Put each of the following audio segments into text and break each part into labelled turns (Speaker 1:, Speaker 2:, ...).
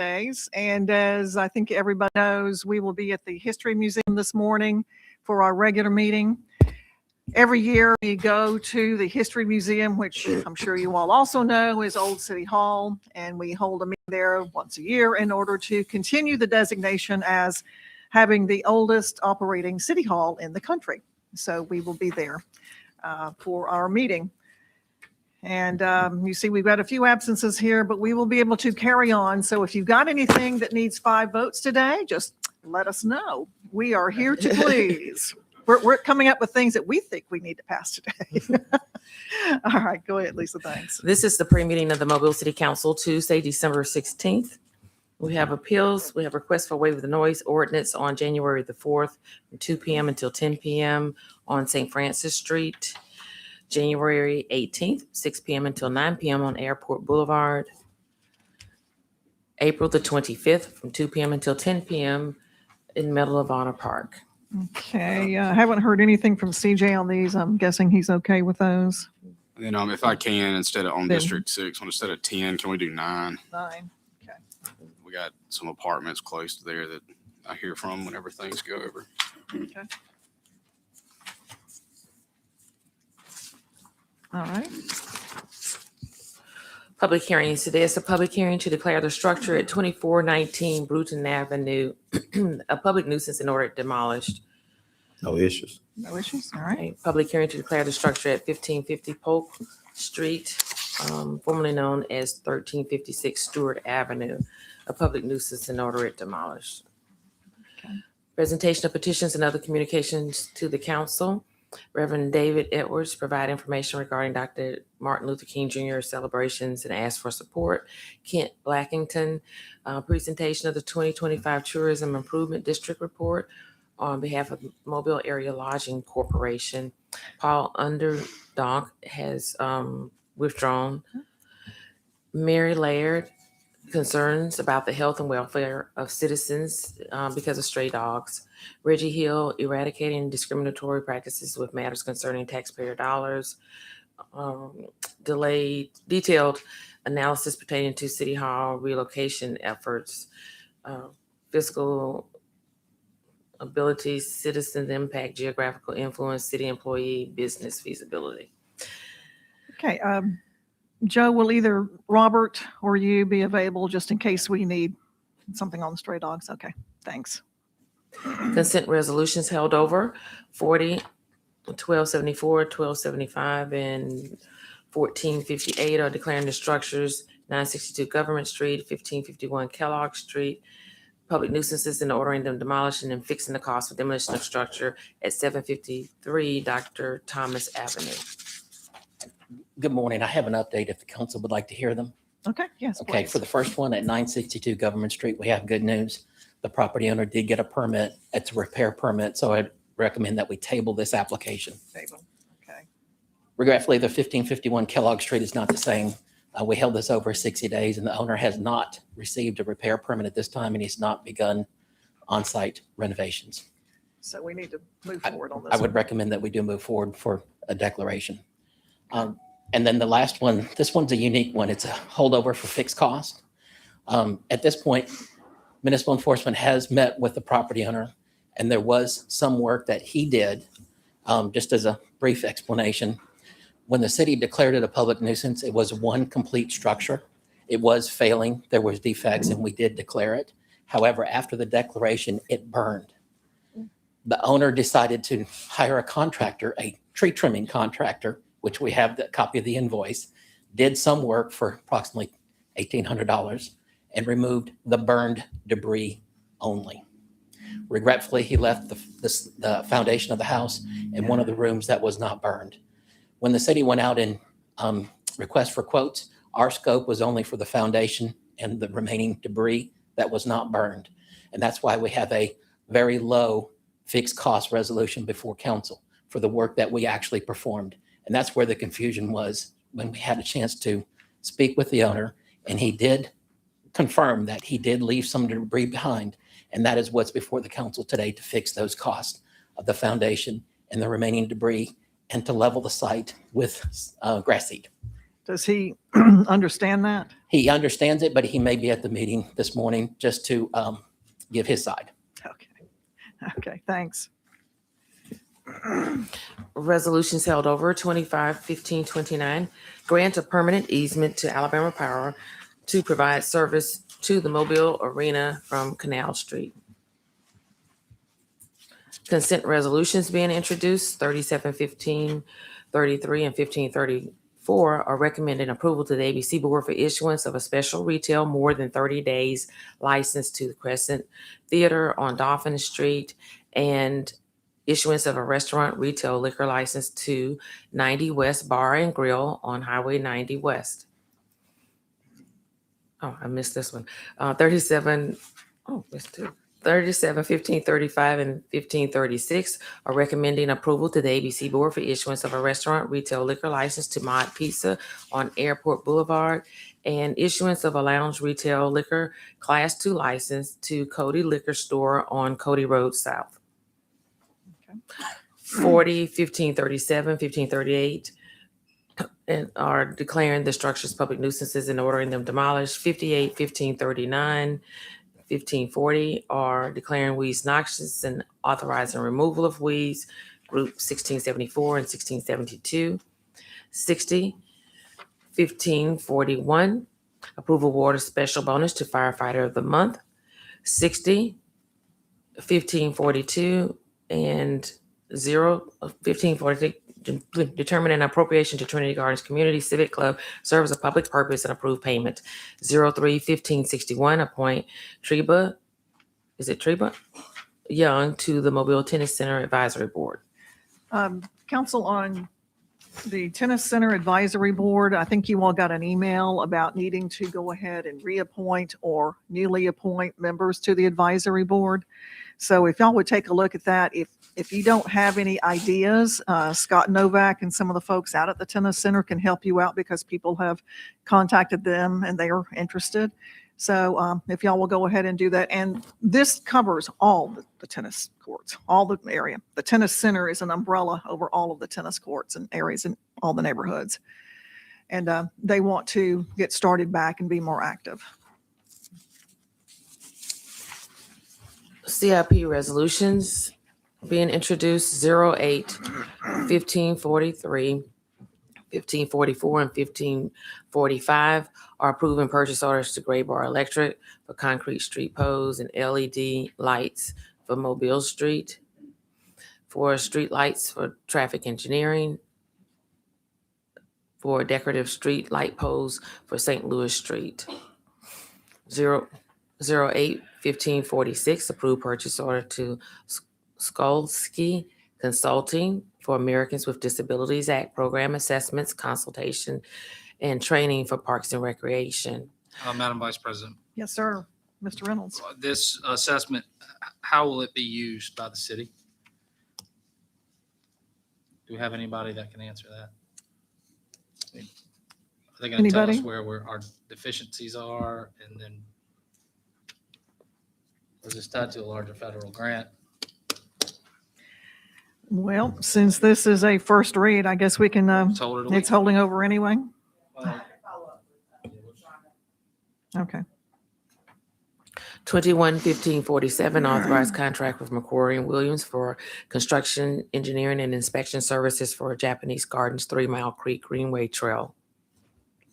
Speaker 1: days. And as I think everybody knows, we will be at the History Museum this morning for our regular meeting. Every year we go to the History Museum, which I'm sure you all also know is Old City Hall, and we hold a meeting there once a year in order to continue the designation as having the oldest operating city hall in the country. So we will be there for our meeting. And you see, we've got a few absences here, but we will be able to carry on. So if you've got anything that needs 5 votes today, just let us know. We are here to please. We're coming up with things that we think we need to pass today. All right, go ahead, Lisa. Thanks.
Speaker 2: This is the pre-meeting of the Mobile City Council, Tuesday, December 16th. We have appeals. We have requests for waiver of the noise ordinance on January the 4th from 2 p.m. until 10 p.m. on St. Francis Street. January 18th, 6 p.m. until 9 p.m. on Airport Boulevard. April the 25th from 2 p.m. until 10 p.m. in Medal of Honor Park.
Speaker 1: Okay, I haven't heard anything from CJ on these. I'm guessing he's okay with those.
Speaker 3: And then if I can, instead of on
Speaker 1: Then-
Speaker 3: District 6, instead of 10, can we do 9?
Speaker 1: 9. Okay.
Speaker 3: We got some apartments close to there that I hear from whenever things go over.
Speaker 1: Okay. All right.
Speaker 2: Public hearings. Today is a public hearing to declare the structure at 2419 Bruton Avenue a public nuisance in order demolished.
Speaker 4: No issues.
Speaker 1: No issues. All right.
Speaker 2: Okay, public hearing to declare the structure at 1550 Polk Street, formerly known as 1356 Stewart Avenue, a public nuisance in order it demolished.
Speaker 1: Okay.
Speaker 2: Presentation of petitions and other communications to the council. Reverend David Edwards provide information regarding Dr. Martin Luther King Jr. celebrations and ask for support. Kent Blackington, presentation of the 2025 Tourism Improvement District Report on behalf of Mobile Area Lodging Corporation. Paul Underdonk has withdrawn. Mary Laird, concerns about the health and welfare of citizens because of stray dogs. Reggie Hill, eradicating discriminatory practices with matters concerning taxpayer dollars. Detailed analysis pertaining to City Hall relocation efforts. Fiscal abilities, citizens impact, geographical influence, city employee, business feasibility.
Speaker 1: Okay. Joe, will either Robert or you be available just in case we need something on the stray dogs? Okay. Thanks.
Speaker 2: Consent resolutions held over 40, 1274, 1275, and 1458 are declaring the structures 962 Government Street, 1551 Kellogg Street, public nuisances and ordering them demolished and then fixing the cost for demolition of structure at 753 Dr. Thomas Avenue.
Speaker 5: Good morning. I have an update if the council would like to hear them.
Speaker 1: Okay. Yes.
Speaker 5: Okay,
Speaker 1: please.
Speaker 5: for the first one at 962 Government Street, we have good news. The property owner did get a permit. It's a repair permit, so I'd recommend that we table this application.
Speaker 1: Table. Okay.
Speaker 5: Regretfully, the 1551 Kellogg Street is not the same. We held this over 60 days and the owner has not received a repair permit at this time and he's not begun on-site renovations.
Speaker 1: So we need to move forward on this.
Speaker 5: I would recommend that we do move forward for a declaration. And then the last one, this one's a unique one. It's a holdover for fixed cost. At this point, municipal enforcement has met with the property owner and there was some work that he did. Just as a brief explanation, when the city declared it a public nuisance, it was one complete structure. It was failing. There was defects and we did declare it. However, after the declaration, it burned. The owner decided to hire a contractor, a tree trimming contractor, which we have the copy of the invoice, did some work for approximately $1,800 and removed the burned debris only. Regretfully, he left the foundation of the house in one of the rooms that was not burned. When the city went out and request for quotes, our scope was only for the foundation and the remaining debris that was not burned. And that's why we have a very low fixed cost resolution before council for the work that we actually performed. And that's where the confusion was when we had a chance to speak with the owner. And he did confirm that he did leave some debris behind. And that is what's before the council today to fix those costs of the foundation and the remaining debris and to level the site with grass seed.
Speaker 1: Does he understand that?
Speaker 5: He understands it, but he may be at the meeting this morning just to give his side.
Speaker 1: Okay. Okay, thanks.
Speaker 2: Resolutions held over 25-15-29. Grant a permanent easement to Alabama Power to provide service to the Mobile Arena from Canal Street. Consent resolutions being introduced, 37-15-33 and 15-34 are recommending approval to the ABC Board for issuance of a special retail more than 30 days license to the Crescent Theater on Dolphin Street and issuance of a restaurant retail liquor license to 90 West Bar and Grill on Highway 90 West. Oh, I missed this one. 37, missed two. 37, 1535, and 1536 are recommending approval to the ABC Board for issuance of a restaurant retail liquor license to Mod Pizza on Airport Boulevard and issuance of a lounge retail liquor Class 2 license to Cody Liquor Store on Cody Road South. 40, 1537, 1538 and are declaring the structures public nuisances and ordering them demolished. 58, 1539, 1540 are declaring weeds noxious and authorizing removal of weeds, group 1674 and 1672. 60, 1541, approve award of special bonus to firefighter of the month. 60, 1542, and 1543, determine an appropriation to Trinity Gardens Community Civic Club serve as a public purpose and approve payment. 03-1561, appoint Treba, Young to the Mobile Tennis Center Advisory Board.
Speaker 1: Council, on the Tennis Center Advisory Board, I think you all got an email about needing to go ahead and reappoint or newly appoint members to the advisory board. So if y'all would take a look at that, if you don't have any ideas, Scott Novak and some of the folks out at the tennis center can help you out because people have contacted them and they are interested. So if y'all will go ahead and do that. And this covers all the tennis courts, all the area. The tennis center is an umbrella over all of the tennis courts and areas in all the neighborhoods. And they want to get started back and be more active.
Speaker 2: CIP resolutions being introduced, 08-1543, 1544, and 1545 are approving purchase orders to Gray Bar Electric for concrete street poles and LED lights for Mobile Street, for street lights for traffic engineering, for decorative street light poles for St. Louis Street. 08-1546, approved purchase order to Skolsky Consulting for Americans with Disabilities Act program assessments, consultation, and training for Parks and Recreation.
Speaker 4: Madam Vice President,
Speaker 1: Yes, sir. Mr. Reynolds.
Speaker 4: this assessment, how will it be used by the city? Do we have anybody that can answer that? Are they going to tell us
Speaker 1: Anybody?
Speaker 4: where our deficiencies are, and then was this tied to a larger federal grant?
Speaker 1: Well, since this is a first read, I guess we can,
Speaker 4: Told her to
Speaker 1: it's holding over anyway.
Speaker 4: Well,
Speaker 1: Okay.
Speaker 2: 21-1547, authorized contract with McQuarrie and Williams for construction, engineering, and inspection services for Japanese Gardens 3 Mile Creek Greenway Trail.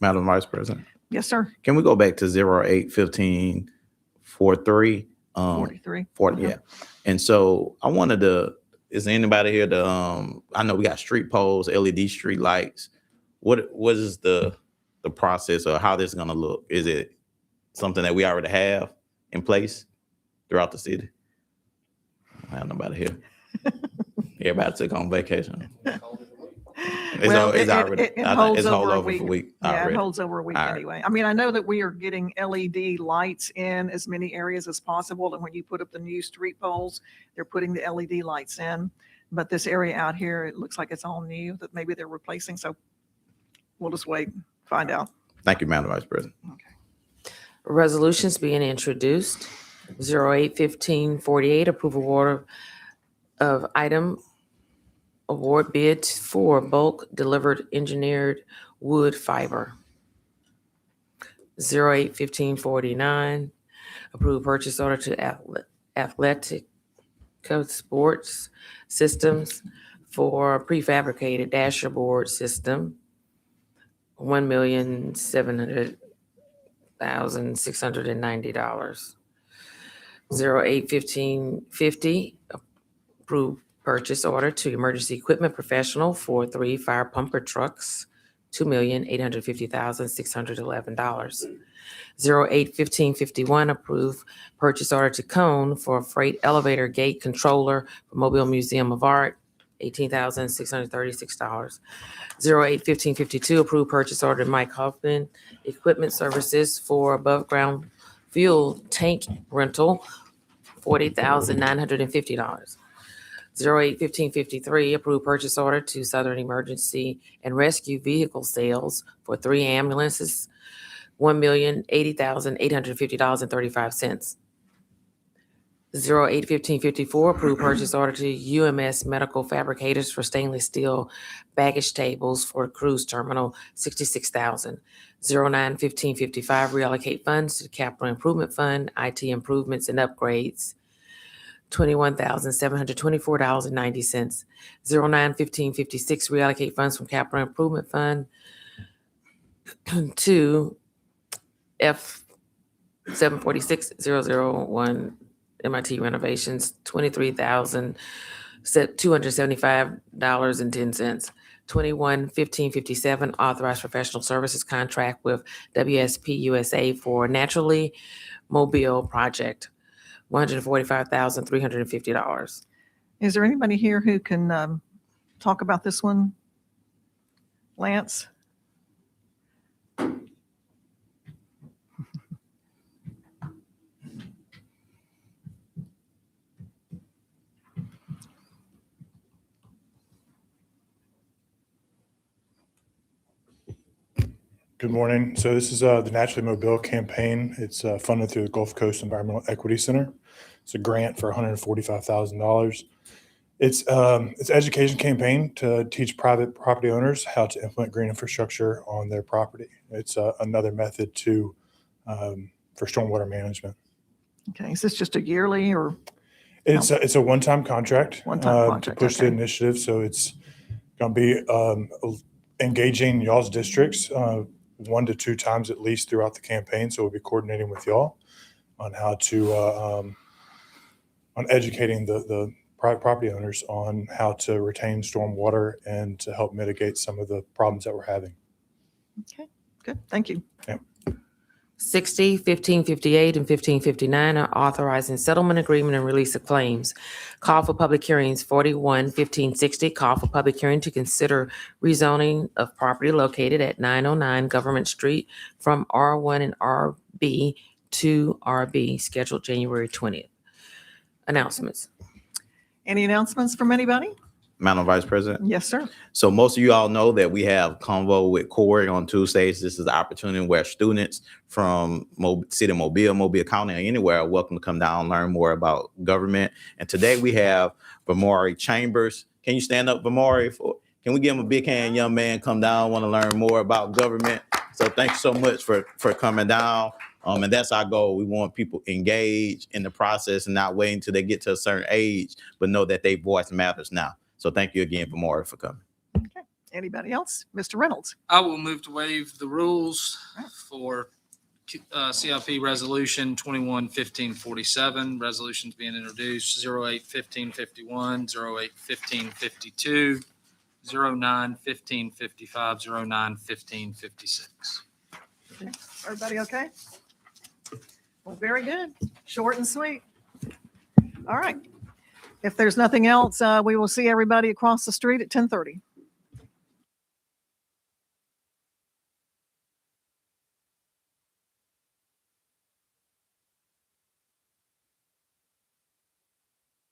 Speaker 6: Madam Vice President,
Speaker 1: Yes, sir.
Speaker 6: can we go back to 08-1543?
Speaker 1: 43.
Speaker 6: Yeah. And so I wanted to, is there anybody here to, I know we got street poles, LED street lights. What is the process or how this is going to look? Is it something that we already have in place throughout the city? I have nobody here. Everybody took on vacation.
Speaker 1: Well,
Speaker 6: It's already,
Speaker 1: it
Speaker 6: I think
Speaker 1: holds
Speaker 6: it's hold
Speaker 1: over a
Speaker 6: over for a
Speaker 1: week.
Speaker 6: week
Speaker 1: Yeah, it
Speaker 6: already.
Speaker 1: holds over a week
Speaker 6: All right.
Speaker 1: anyway. I mean, I know that we are getting LED lights in as many areas as possible. And when you put up the new street poles, they're putting the LED lights in. But this area out here, it looks like it's all new that maybe they're replacing. So we'll just wait, and find out.
Speaker 6: Thank you, Madam Vice President.
Speaker 2: Resolutions being introduced, 08-1548, approve award of item award bid for bulk delivered engineered wood fiber. 08-1549, approve purchase order to Athletic Sports Systems for prefabricated dashboard system, $1,700,690. 08-1550, approve purchase order to Emergency Equipment Professional for 3 fire pumper trucks, $2,850,611. 08-1551, approve purchase order to Cone for freight elevator gate controller for Mobile Museum of Art, $18,636. 08-1552, approve purchase order to Mike Hoffman Equipment Services for above ground fuel tank rental, $40,950. 08-1553, approve purchase order to Southern Emergency and Rescue Vehicle Sales for 3 ambulances, $1,080,850.35. 08-1554, approve purchase order to UMS Medical Fabricators for stainless steel baggage tables for cruise terminal, $66,000. 09-1555, reallocate funds to the Capital Improvement Fund, IT improvements and upgrades, $21,724.90. 09-1556, reallocate funds from Capital Improvement Fund to F746001 MIT renovations, $23,275.10. 21-1557, authorized professional services contract with WSP USA for Naturally Mobile Project, $145,350.
Speaker 1: Is there anybody here who can talk about this one? Lance?
Speaker 7: Good morning. So this is the Naturally Mobile campaign. It's funded through the Gulf Coast Environmental Equity Center. It's a grant for $145,000. It's an education campaign to teach private property owners how to implement green infrastructure on their property. It's another method to for stormwater management.
Speaker 1: Okay, is this just a yearly or?
Speaker 7: It's a one-time contract,
Speaker 1: One-time contract,
Speaker 7: to push the
Speaker 1: okay.
Speaker 7: initiative. So it's going to be engaging y'all's districts 1 to 2 times at least throughout the campaign. So we'll be coordinating with y'all on how to on educating the private property owners on how to retain stormwater and to help mitigate some of the problems that we're having.
Speaker 1: Okay, good, thank you.
Speaker 2: 60, 1558, and 1559 are authorizing settlement agreement and release of claims. Call for public hearings. 41, 1560, call for public hearing to consider rezoning of property located at 909 Government Street from R1 and RB to RB, scheduled January 20th. Announcements.
Speaker 1: Any announcements from anybody?
Speaker 6: Madam Vice President.
Speaker 1: Yes, sir.
Speaker 6: So most of you all know that we have Convo with Corey on Tuesdays. This is the opportunity where students from City of Mobile, Mobile County, or anywhere are welcome to come down and learn more about government. And today we have Vamari Chambers. Can you stand up, Vamari? Can we give him a big hand, young man? Come down, want to learn more about government. So thank you so much for coming down. And that's our goal. We want people engaged in the process and not waiting until they get to a certain age, but know that their voice matters now. So thank you again, Vamari, for coming.
Speaker 1: Okay, anybody else? Mr. Reynolds?
Speaker 4: I will move to waive the rules for CIP Resolution 21-1547. Resolutions being introduced 08-1551, 08-1552, 09-1555, 09-1556.
Speaker 1: Everybody okay? Well, very good. Short and sweet. All right. If there's nothing else, we will see everybody across the street at 10:30.